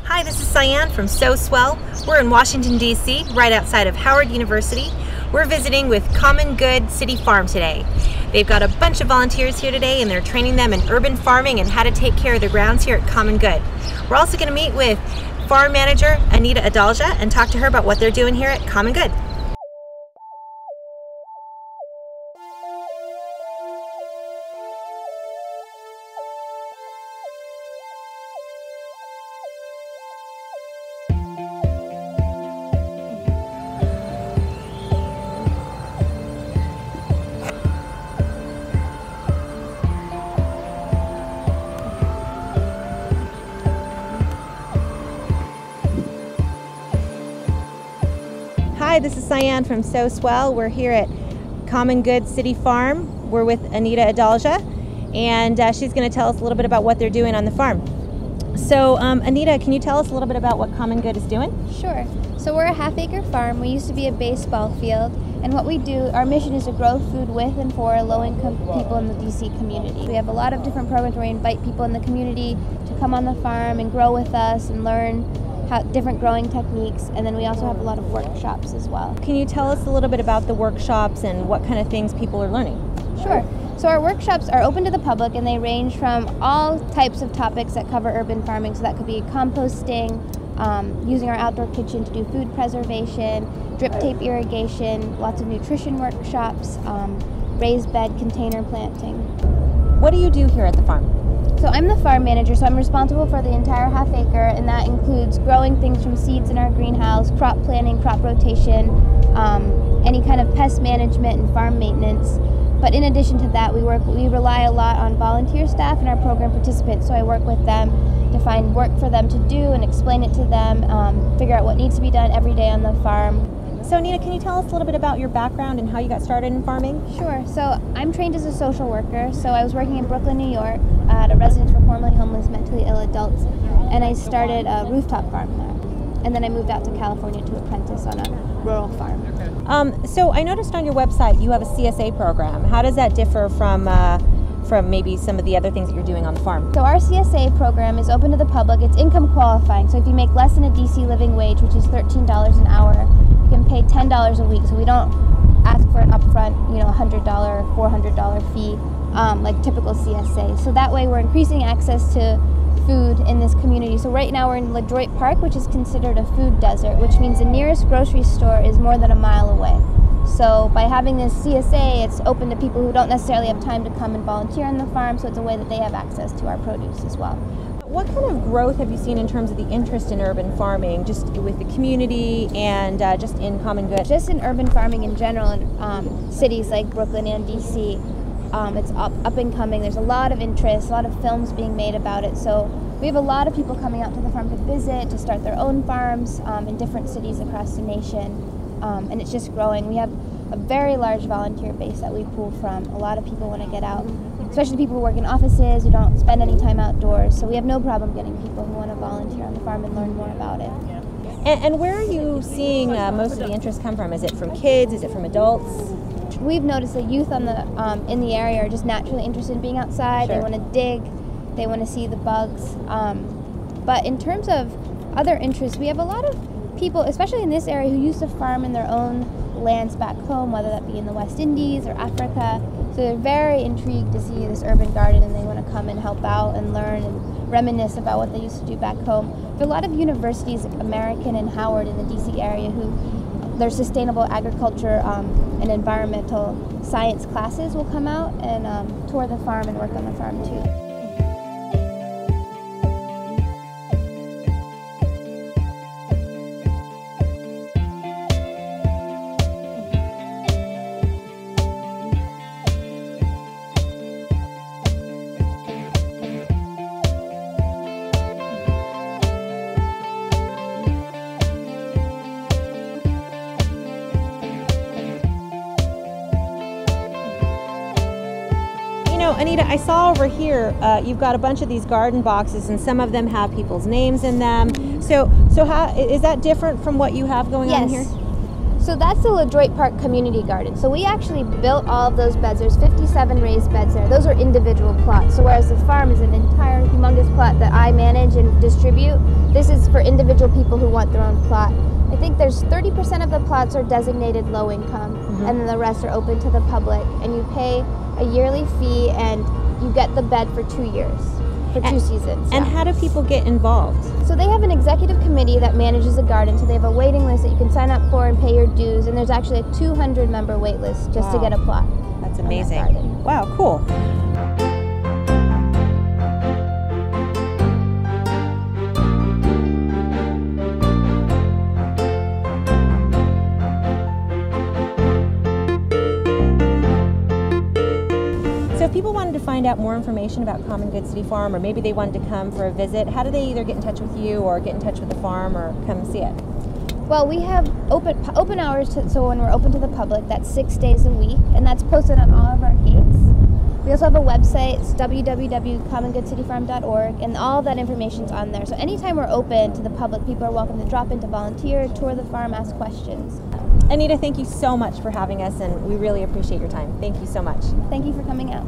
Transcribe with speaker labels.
Speaker 1: Hi, this is Cyan from Sow Swell. We're in Washington, D.C., right outside of Howard University. We're visiting with Common Good City Farm today. They've got a bunch of volunteers here today and they're training them in urban farming and how to take care of their grounds here at Common Good. We're also going to meet with farm manager Anita Adalja and talk to her about what they're doing here at Common Good. Hi, this is Cyan from Sow Swell. We're here at Common Good City Farm. We're with Anita Adalja, and she's going to tell us a little bit about what they're doing on the farm. So, Anita, can you tell us a little bit about what Common Good is doing?
Speaker 2: Sure. So we're a half-acre farm. We used to be a baseball field, and what we do, our mission is to grow food with and for low-income people in the D.C. community. We have a lot of different programs where we invite people in the community to come on the farm and grow with us and learn different growing techniques, and then we also have a lot of workshops as well.
Speaker 1: Can you tell us a little bit about the workshops and what kind of things people are learning?
Speaker 2: Sure. So our workshops are open to the public and they range from all types of topics that cover urban farming. So that could be composting, using our outdoor kitchen to do food preservation, drip tape irrigation, lots of nutrition workshops, raised bed container planting.
Speaker 1: What do you do here at the farm?
Speaker 2: So I'm the farm manager, so I'm responsible for the entire half acre, and that includes growing things from seeds in our greenhouse, crop planting, crop rotation, any kind of pest management and farm maintenance. But in addition to that, we rely a lot on volunteer staff and our program participants, so I work with them to find work for them to do and explain it to them, figure out what needs to be done every day on the farm.
Speaker 1: So Anita, can you tell us a little bit about your background and how you got started in farming?
Speaker 2: Sure. So I'm trained as a social worker. So I was working in Brooklyn, New York at a residence for formerly homeless, mentally ill adults, and I started a rooftop farm there. And then I moved out to California to apprentice on a rural farm.
Speaker 1: So I noticed on your website you have a CSA program. How does that differ from maybe some of the other things that you're doing on the farm?
Speaker 2: So our CSA program is open to the public. It's income qualifying. So if you make less than a DC living wage, which is $13 an hour, you can pay $10 a week. So we don't ask for an upfront, $100, $400 fee like typical CSA. So that way we're increasing access to food in this community. So right now we're in LaDroit Park, which is considered a food desert, which means the nearest grocery store is more than a mile away. So by having this CSA, it's open to people who don't necessarily have time to come and volunteer on the farm, so it's a way that they have access to our produce as well.
Speaker 1: What kind of growth have you seen in terms of the interest in urban farming, just with the community and just in Common Good?
Speaker 2: Just in urban farming in general, in cities like Brooklyn and D.C., it's up and coming. There's a lot of interest, a lot of films being made about it. So we have a lot of people coming out to the farm to visit, to start their own farms in different cities across the nation. And it's just growing. We have a very large volunteer base that we pull from. A lot of people want to get out, especially people who work in offices, who don't spend any time outdoors. So we have no problem getting people who want to volunteer on the farm and learn more about it.
Speaker 1: And where are you seeing most of the interest come from? Is it from kids? Is it from adults?
Speaker 2: We've noticed the youth on the in the area are just naturally interested in being outside.
Speaker 1: Sure.
Speaker 2: They want to dig. They want to see the bugs. But in terms of other interests, we have a lot of people, especially in this area, who used to farm in their own lands back home, whether that be in the West Indies or Africa. So they're very intrigued to see this urban garden, and they want to come and help out and learn and reminisce about what they used to do back home. There are a lot of universities, American and Howard in the DC area, who their sustainable agriculture and environmental science classes will come out and tour the farm and work on the farm too.
Speaker 1: Anita, I saw over here you've got a bunch of these garden boxes, and some of them have people's names in them. So how is that different from what you have going on here?
Speaker 2: So that's the LaDroit Park Community Garden. So we actually built all of those beds. There's 57 raised beds there. Those are individual plots. So whereas the farm is an entire humongous plot that I manage and distribute, this is for individual people who want their own plot. I think there's 30% of the plots are designated low income, and then the rest are open to the public. And you pay a yearly fee, and you get the bed for 2 years, for 2 seasons.
Speaker 1: And how do people get involved?
Speaker 2: So they have an executive committee that manages the garden, so they have a waiting list that you can sign up for and pay your dues, and there's actually a 200-member wait list just to get a plot.
Speaker 1: That's amazing. Wow, cool. So if people wanted to find out more information about Common Good City Farm, or maybe they wanted to come for a visit, how do they either get in touch with you or get in touch with the farm or come see it?
Speaker 2: Well, we have open hours, so when we're open to the public, that's 6 days a week, and that's posted on all of our gates. We also have a website, it's www.commongoodcityfarm.org, and all of that information's on there. So anytime we're open to the public, people are welcome to drop in to volunteer, tour the farm, ask questions.
Speaker 1: Anita, thank you so much for having us, and we really appreciate your time. Thank you so much.
Speaker 2: Thank you for coming out.